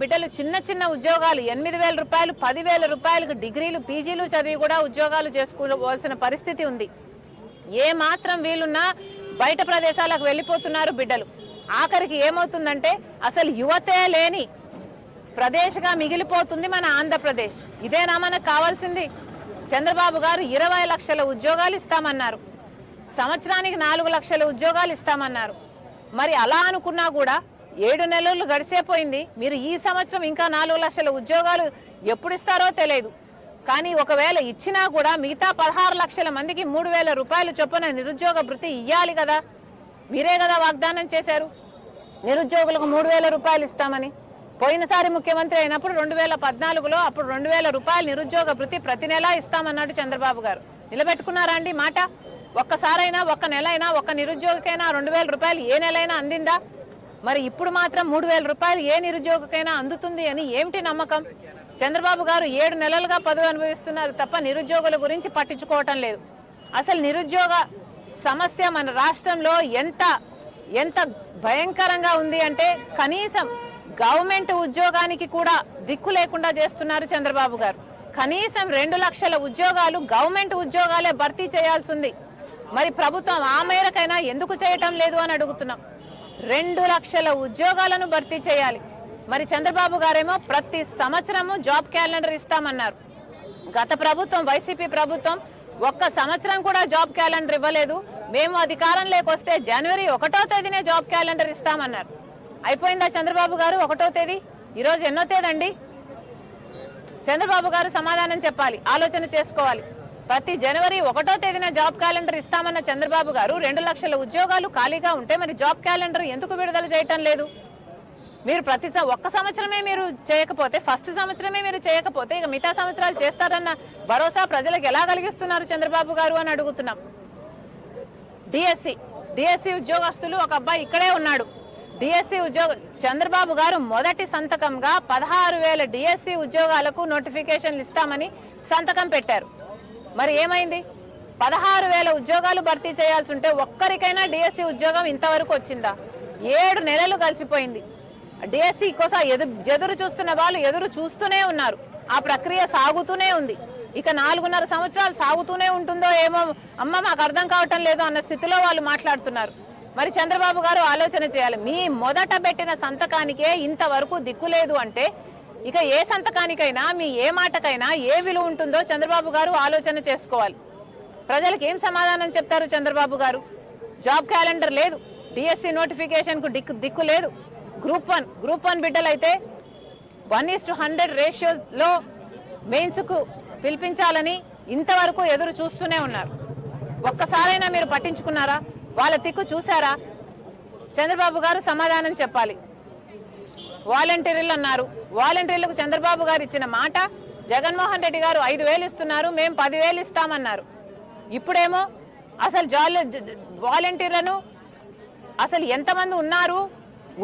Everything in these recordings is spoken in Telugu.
బిడ్డలు చిన్న చిన్న ఉద్యోగాలు 8,000 రూపాయలు 10,000 రూపాయలకు డిగ్రీలు పీజీలు చదివి కూడా ఉద్యోగాలు చేసుకోవాల్సిన పరిస్థితి ఉంది. ఏ మాత్రం వీలున్నా బయట ప్రదేశాలకు వెళ్ళిపోతున్నారు బిడ్డలు. ఆఖరికి ఏమవుతుందంటే అసలు యువతే లేని ప్రదేశ్గా మిగిలిపోతుంది మన ఆంధ్రప్రదేశ్. ఇదేనా మనకు కావాల్సింది? చంద్రబాబు గారు 20 లక్షల ఉద్యోగాలు ఇస్తామన్నారు, సంవత్సరానికి 4 లక్షల ఉద్యోగాలు ఇస్తామన్నారు. మరి అలా అనుకున్నా కూడా 7 నెలలు గడిచేపోయింది. మీరు ఈ సంవత్సరం ఇంకా 4 లక్షల ఉద్యోగాలు ఎప్పుడు ఇస్తారో తెలియదు. కానీ ఒకవేళ ఇచ్చినా కూడా మిగతా 16 లక్షల మందికి 3,000 రూపాయలు చొప్పున నిరుద్యోగ భృతి ఇవ్వాలి కదా. మీరే కదా వాగ్దానం చేశారు నిరుద్యోగులకు 3,000 రూపాయలు ఇస్తామని. పోయినసారి ముఖ్యమంత్రి అయినప్పుడు 2014లో అప్పుడు 2,000 రూపాయలు నిరుద్యోగ భృతి ప్రతి నెల ఇస్తామన్నాడు చంద్రబాబు గారు. నిలబెట్టుకున్నారా అండి మాట? ఒక్కసారైనా ఒక్క నెల అయినా ఒక్క నిరుద్యోగికైనా 2,000 రూపాయలు ఏ నెలైనా అందిందా? మరి ఇప్పుడు మాత్రం 3,000 రూపాయలు ఏ నిరుద్యోగికైనా అందుతుంది అని ఏమిటి నమ్మకం? చంద్రబాబు గారు 7 నెలలుగా పదవి అనుభవిస్తున్నారు తప్ప నిరుద్యోగుల గురించి పట్టించుకోవటం లేదు. అసలు నిరుద్యోగ సమస్య మన రాష్ట్రంలో ఎంత భయంకరంగా ఉంది అంటే కనీసం గవర్నమెంట్ ఉద్యోగానికి కూడా దిక్కు లేకుండా చేస్తున్నారు చంద్రబాబు గారు. కనీసం 2 లక్షల ఉద్యోగాలు గవర్నమెంట్ ఉద్యోగాలే భర్తీ చేయాల్సి ఉంది. మరి ప్రభుత్వం ఆ మేరకైనా ఎందుకు చేయటం లేదు అని అడుగుతున్నాం. 2 లక్షల ఉద్యోగాలను భర్తీ చేయాలి. మరి చంద్రబాబు గారేమో ప్రతి సంవత్సరము జాబ్ క్యాలెండర్ ఇస్తామన్నారు. గత ప్రభుత్వం వైసీపీ ప్రభుత్వం ఒక్క సంవత్సరం కూడా జాబ్ క్యాలెండర్ ఇవ్వలేదు. మేము అధికారంలోకి వస్తే జనవరి 1వ తేదీనే జాబ్ క్యాలెండర్ ఇస్తామన్నారు. అయిపోయిందా చంద్రబాబు గారు 1వ తేదీ? ఈరోజు ఎన్నో తేదండి? చంద్రబాబు గారు సమాధానం చెప్పాలి, ఆలోచన చేసుకోవాలి. ప్రతి జనవరి 1వ తేదీన జాబ్ క్యాలెండర్ ఇస్తామన్న చంద్రబాబు గారు 2 లక్షల ఉద్యోగాలు ఖాళీగా ఉంటే మరి జాబ్ క్యాలెండర్ ఎందుకు విడుదల చేయటం లేదు? మీరు ఒక్క సంవత్సరమే మీరు చేయకపోతే, ఫస్ట్ సంవత్సరమే మీరు చేయకపోతే ఇక మిగతా సంవత్సరాలు చేస్తారన్న భరోసా ప్రజలకు ఎలా కలిగిస్తున్నారు చంద్రబాబు గారు అని అడుగుతున్నాం. డిఎస్సి ఉద్యోగస్తులు ఒక అబ్బాయి ఇక్కడే ఉన్నాడు. డిఎస్సి చంద్రబాబు గారు మొదటి సంతకంగా 16,000 డిఎస్సి ఉద్యోగాలకు నోటిఫికేషన్లు ఇస్తామని సంతకం పెట్టారు. మరి ఏమైంది? 16,000 ఉద్యోగాలు భర్తీ చేయాల్సి ఉంటే ఒక్కరికైనా డిఎస్సి ఉద్యోగం ఇంతవరకు వచ్చిందా? 7 నెలలు కలిసిపోయింది. డిఎస్సి కోసం ఎదురు చూస్తున్న వాళ్ళు ఎదురు చూస్తూనే ఉన్నారు. ఆ ప్రక్రియ సాగుతూనే ఉంది. ఇక 4.5 సంవత్సరాలు సాగుతూనే ఉంటుందో ఏమో అమ్మ మాకు అర్థం కావటం లేదు అన్న స్థితిలో వాళ్ళు మాట్లాడుతున్నారు. మరి చంద్రబాబు గారు ఆలోచన చేయాలి. మీ మొదట పెట్టిన సంతకానికే ఇంతవరకు దిక్కులేదు అంటే ఇక ఏ సంతకానికైనా మీ ఏ మాటకైనా ఏ విలువ ఉంటుందో చంద్రబాబు గారు ఆలోచన చేసుకోవాలి. ప్రజలకు ఏం సమాధానం చెప్తారు చంద్రబాబు గారు? జాబ్ క్యాలెండర్ లేదు, డిఎస్సి నోటిఫికేషన్కు దిక్కు లేదు. గ్రూప్ 1 బిడ్డలైతే 1:100 రేషియోలో మెయిన్స్కు పిలిపించాలని ఇంతవరకు ఎదురు చూస్తూనే ఉన్నారు. ఒక్కసారైనా మీరు పట్టించుకున్నారా? వాళ్ళ దిక్కు చూసారా? చంద్రబాబు గారు సమాధానం చెప్పాలి. వాలంటీర్లు అన్నారు. వాలంటీర్లకు చంద్రబాబు గారు ఇచ్చిన మాట, జగన్మోహన్ రెడ్డి గారు 5,000 ఇస్తున్నారు, మేము 10,000 ఇస్తామన్నారు. ఇప్పుడేమో అసలు వాలంటీర్లను అసలు ఎంతమంది ఉన్నారు,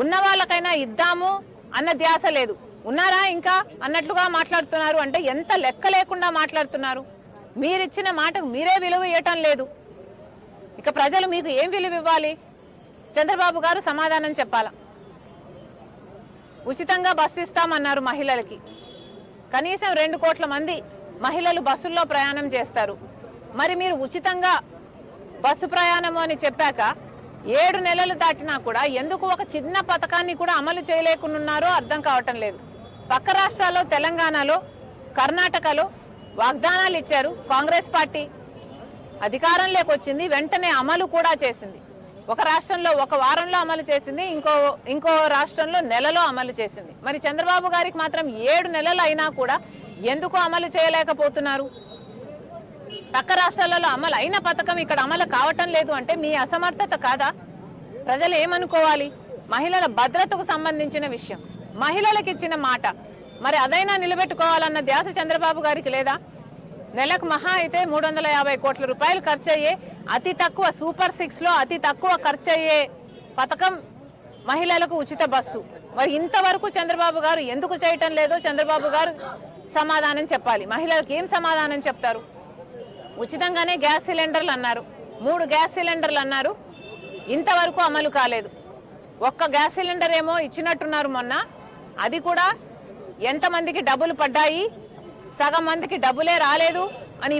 ఉన్న వాళ్ళకైనా ఇద్దాము అన్న ధ్యాస లేదు. ఉన్నారా ఇంకా అన్నట్లుగా మాట్లాడుతున్నారు. అంటే ఎంత లెక్క లేకుండా మాట్లాడుతున్నారు. మీరిచ్చిన మాటకు మీరే విలువ ఇవ్వటం లేదు. ఇక ప్రజలు మీకు ఏం విలువ ఇవ్వాలి? చంద్రబాబు గారు సమాధానం చెప్పాలా. ఉచితంగా బస్సు ఇస్తామన్నారు మహిళలకి. కనీసం 2 కోట్ల మంది మహిళలు బస్సుల్లో ప్రయాణం చేస్తారు. మరి మీరు ఉచితంగా బస్సు ప్రయాణము అని చెప్పాక 7 నెలలు దాటినా కూడా ఎందుకు ఒక చిన్న పథకాన్ని కూడా అమలు చేయలేకున్నారో అర్థం కావటం లేదు. పక్క రాష్ట్రాల్లో, తెలంగాణలో, కర్ణాటకలో వాగ్దానాలు ఇచ్చారు. కాంగ్రెస్ పార్టీ అధికారంలోకి వచ్చింది, వెంటనే అమలు కూడా చేసింది. ఒక రాష్ట్రంలో 1 వారంలో అమలు చేసింది, ఇంకో రాష్ట్రంలో నెలలో అమలు చేసింది. మరి చంద్రబాబు గారికి మాత్రం 7 నెలలు అయినా కూడా ఎందుకు అమలు చేయలేకపోతున్నారు? పక్క రాష్ట్రాలలో అమలు అయిన పథకం ఇక్కడ అమలు కావటం లేదు అంటే మీ అసమర్థత కాదా? ప్రజలు ఏమనుకోవాలి? మహిళల భద్రతకు సంబంధించిన విషయం, మహిళలకు ఇచ్చిన మాట, మరి అదైనా నిలబెట్టుకోవాలన్న ధ్యాస చంద్రబాబు గారికి లేదా? నెలకు మహా అయితే 350 కోట్ల రూపాయలు ఖర్చు అయ్యే అతి తక్కువ సూపర్ 6లో అతి తక్కువ ఖర్చు అయ్యే పథకం మహిళలకు ఉచిత బస్సు. మరి ఇంతవరకు చంద్రబాబు గారు ఎందుకు చేయటం లేదో చంద్రబాబు గారు సమాధానం చెప్పాలి. మహిళలకు ఏం సమాధానం చెప్తారు? ఉచితంగానే గ్యాస్ సిలిండర్లు అన్నారు, 3 గ్యాస్ సిలిండర్లు అన్నారు, ఇంతవరకు అమలు కాలేదు. ఒక్క గ్యాస్ సిలిండర్ ఏమో ఇచ్చినట్టున్నారు మొన్న, అది కూడా ఎంతమందికి డబ్బులు పడ్డాయి, సగం మందికి డబ్బులే రాలేదు అని